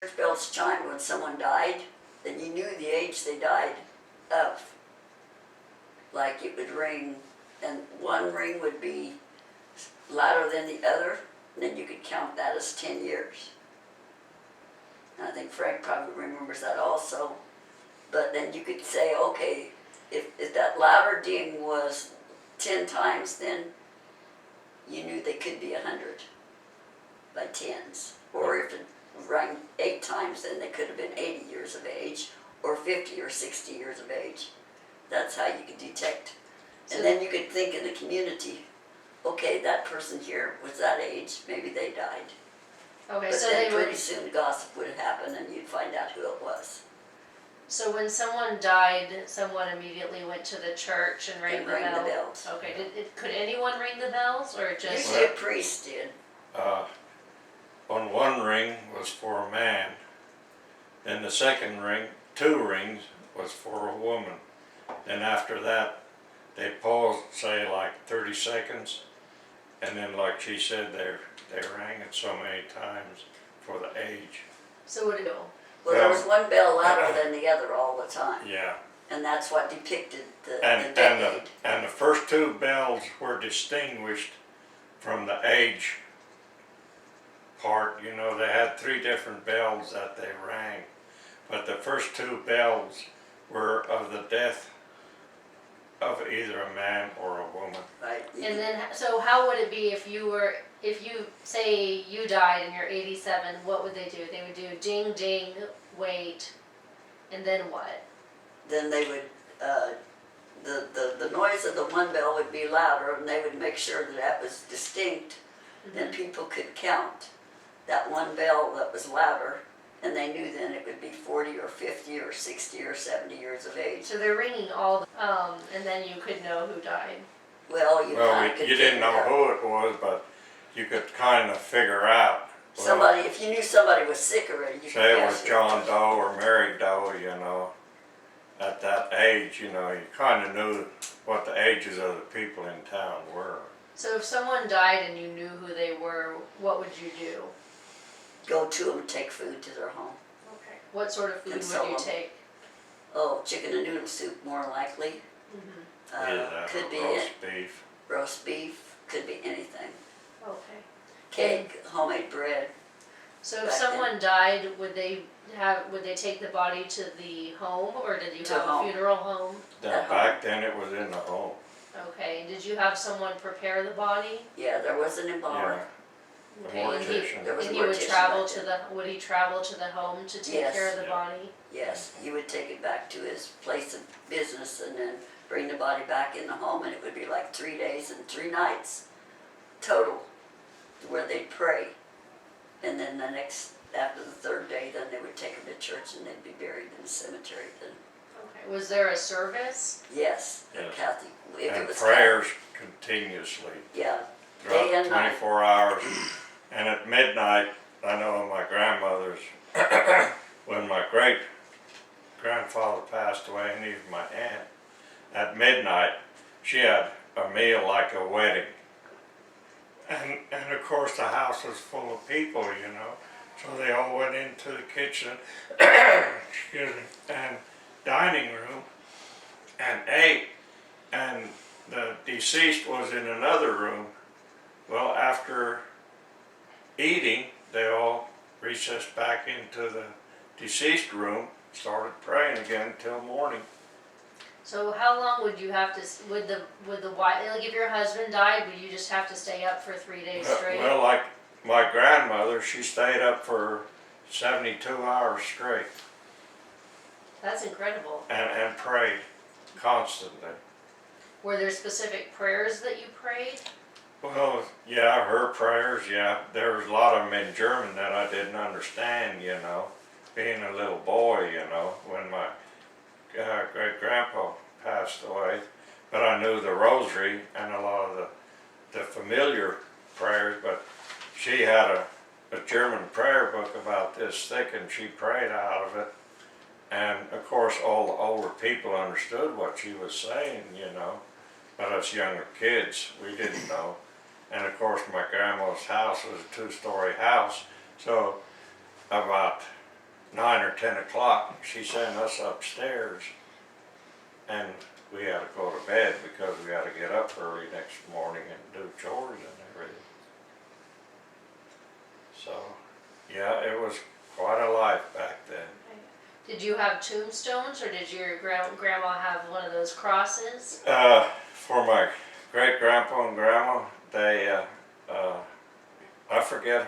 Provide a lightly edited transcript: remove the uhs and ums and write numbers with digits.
church bells chimed when someone died, then you knew the age they died of. Like it would ring, and one ring would be louder than the other, and then you could count that as 10 years. And I think Frank probably remembers that also. But then you could say, okay, if that louder ding was 10 times, then you knew they could be 100 by tens. Or if it rang 8 times, then they could have been 80 years of age, or 50 or 60 years of age. That's how you could detect. And then you could think in the community, okay, that person here was that age, maybe they died. Okay, But so then they pretty would. soon gossip would happen and you'd find out who it was. So when someone died, someone immediately went to the church and rang And the rang the bell. bells. Okay, could anyone ring the bells or just? Usually a priest did. On one ring was for a man, then the second ring, 2 rings, was for a woman. Then after that, they paused, say like 30 seconds, and then like she said, they rang it so many times for the age. So would it go? Well, there was one bell louder than the other all the time. Yeah. And that's what depicted the And decade. the first 2 bells were distinguished from the age part. You know, they had 3 different bells that they rang, but the first 2 bells were of the death of either a man or a woman. Right. And then, so how would it be if you say you died and you're 87, what would they do? They would do ding, ding, wait, and then what? Then they would, the noise of the one bell would be louder, and they would make sure that that was distinct, then people could count that one bell that was louder, and they knew then it would be 40 or 50 or 60 or 70 years of age. So they're ringing all, and then you could know who died. Well, you kind of could You didn't know figure out. who it was, but you could kind of figure out. Well, Somebody, if you knew somebody was sick already, you could say it guess was John Doe or Mary Doe, you know. At that age, you know, you kind of knew what the ages of the people in town were. So if someone died and you knew who they were, what would you do? Go to them and take food to their home. Okay. What sort of food would Console you them. take? Oh, chicken and noodle soup more likely. Either that Could or be roast beef. roast beef, could be anything. Okay. Cake, homemade bread. So if Back someone died, would they take the body to the home, or did you To have home. a funeral home? At Back then it was in the home. Okay, and did you have someone prepare the body? Yeah, there was an embalmer. Yeah. The Okay, and mortician. There was and a he would mortician travel back to then. would he travel to the home to take Yes. care of the Yeah. body? Yes, he would take it back to his place of business and then bring the body back in the home, and it would be like 3 days and 3 nights total where they'd pray. And then after the 3rd day, then they would take him to church and they'd be buried in the cemetery then. Okay. Was there a service? Yes, Yes. Catholic, if it And was prayers continuously Yeah, day throughout and night. 24 hours. And at midnight, I know my grandmother's, when my great grandfather passed away, and even my aunt, at midnight, she had a meal like a wedding. And of course the house was full of people, you know, so they all went into the kitchen, excuse me, and dining room and ate, and the deceased was in another room. Well, after eating, they all recessed back into the deceased room, started praying again until morning. So how long would you have to? Would the wife, like if your husband died, would you just have to stay up for 3 days straight? Well, like my grandmother, she stayed up for 72 hours straight That's incredible. and prayed constantly. Were there specific prayers that you prayed? Well, yeah, her prayers, yeah. There was a lot of them in German that I didn't understand, you know, being a little boy, you know, when my great-grandpa passed away. But I knew the rosary and a lot of the familiar prayers, but she had a German prayer book about this thick, and she prayed out of it. And of course, all the older people understood what she was saying, you know, but us younger kids, we didn't know. And of course, my grandma's house was a 2-story house, so about 9 or 10 o'clock, she sent us upstairs, and we had to go to bed because we had to get up early next morning and do chores and everything. So, yeah, it was quite a life back then. Did you have tombstones, or did your grandma have one of those crosses? For my great grandpa and grandma, they, I forget who